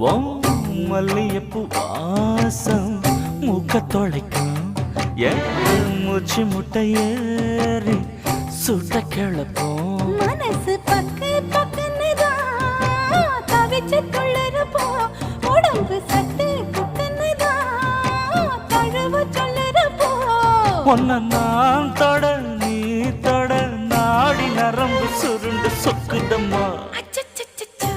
மல்லியப்பூ வாசம் மூக்க தொலைக்கும் மூச்சு முட்டை ஏறி சுட்ட கிளப்போம் மனசு பக்கு பக்குன்னுதான் தவிச்சு துள்ளறப்போ உடம்பு சட்டு குக்குன்னுதான் தழுவு சொல்லுறப்போ ஒன்ன நான் தொட நீ தொட நாடி நரம்பு சுருண்டு சொக்குதம்மா அச்சச்சச்சச்சோ